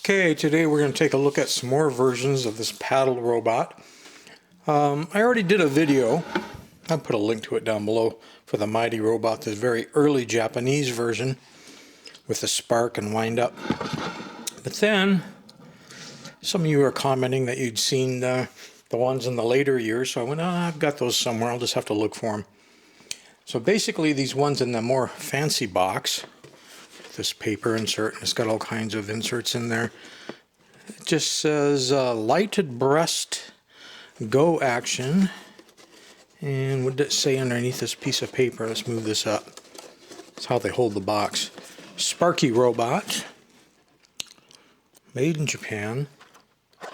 Okay, today we're going to take a look at some more versions of this paddle robot. I already did a video. I'll put a link to it down below for the Mighty Robot, this very early Japanese version with the spark and wind up. But then some of you are commenting that you'd seen the ones in the later years, so I went, I've got those somewhere, I'll just have to look for them. So basically these ones in the more fancy box, this paper insert, and it's got all kinds of inserts in there. It just says lighted breast go action, and what did it say underneath this piece of paper? Let's move this up. That's how they hold the box. Sparky robot, made in Japan. I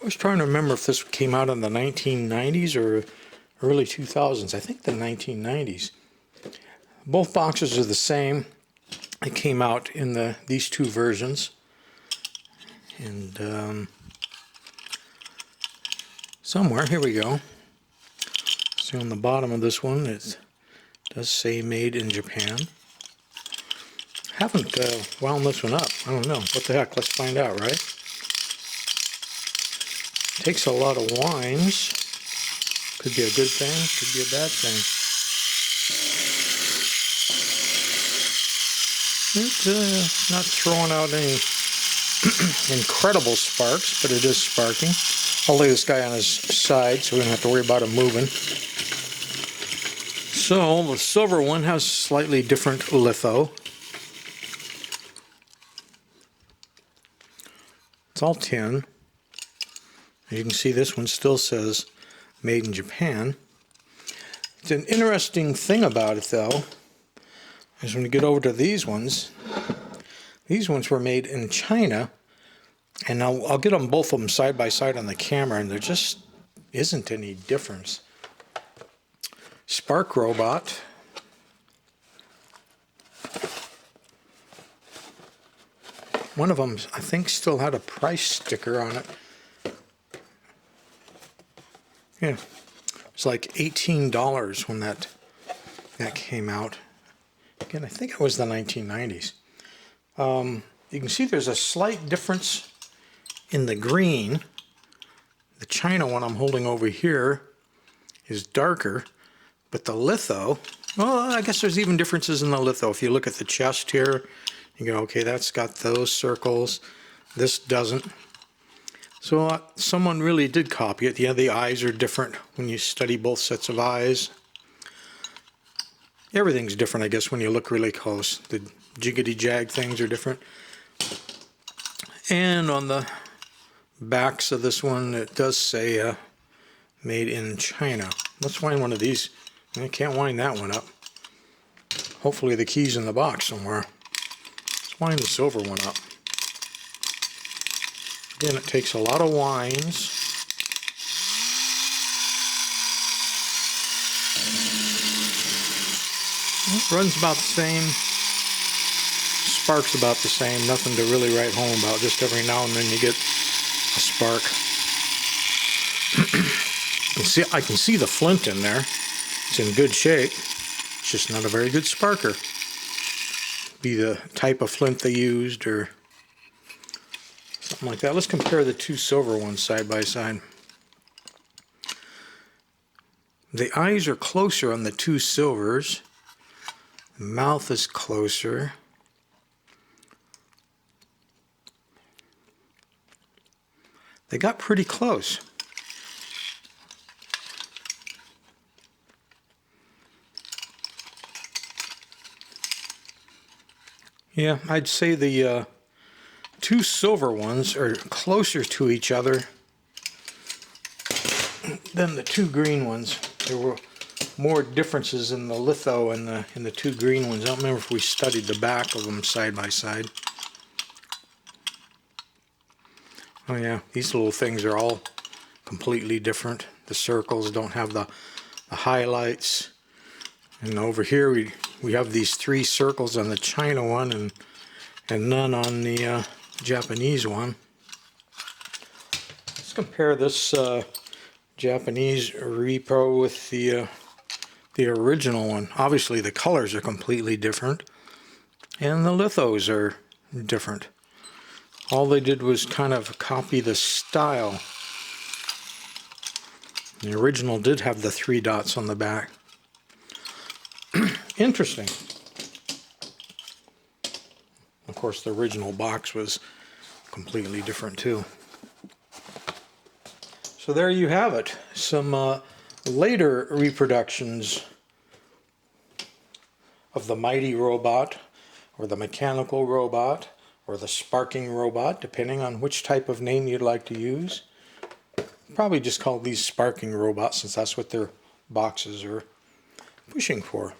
was trying to remember if this came out in the 1990s or early 2000s. I think the 1990s. Both boxes are the same. It came out in these two versions, and somewhere, here we go. See on the bottom of this one, it does say made in Japan. Haven't wound this one up. I don't know. What the heck? Let's find out, right? Takes a lot of winds. Could be a good thing, could be a bad thing. It's not throwing out any incredible sparks, but it is sparking. I'll lay this guy on his side so we don't have to worry about him moving. So the silver one has slightly different litho. It's all tin. As you can see, this one still says made in Japan. It's an interesting thing about it, though, is when you get over to these ones were made in China, and I'll get them both of them side by side on the camera, and there just isn't any difference. Spark robot. One of them, I think, still had a price sticker on it. Yeah, it's like $18 when that came out. Again, I think it was the 1990s. You can see there's a slight difference in the green. The China one I'm holding over here is darker, but the litho, well, I guess there's even differences in the litho. If you look at the chest here, you go, okay, that's got those circles. This doesn't. So someone really did copy it. Yeah, the eyes are different when you study both sets of eyes. Everything's different, I guess, when you look really close. The jiggity-jag things are different. And on the backs of this one, it does say made in China. Let's wind one of these. I can't wind that one up. Hopefully the key's in the box somewhere. Let's wind the silver one up. Again, it takes a lot of winds. It runs about the same. Sparks about the same. Nothing to really write home about. Just every now and then you get a spark. I can see the flint in there. It's in good shape. It's just not a very good sparker. Be the type of flint they used or something like that. Let's compare the two silver ones side by side. The eyes are closer on the two silvers. The mouth is closer. They got pretty close. Yeah, I'd say the two silver ones are closer to each other than the two green ones. There were more differences in the litho in the two green ones. I don't remember if we studied the back of them side by side. Oh yeah, these little things are all completely different. The circles don't have the highlights. And over here we have these three circles on the China one and none on the Japanese one. Let's compare this Japanese repro with the original one. Obviously the colors are completely different and the lithos are different. All they did was kind of copy the style. The original did have the 3 dots on the back. Interesting. Of course, the original box was completely different too. So there you have it. Some later reproductions of the mighty robot, or the mechanical robot, or the sparking robot, depending on which type of name you'd like to use. Probably just call these sparking robots, since that's what their boxes are pushing for.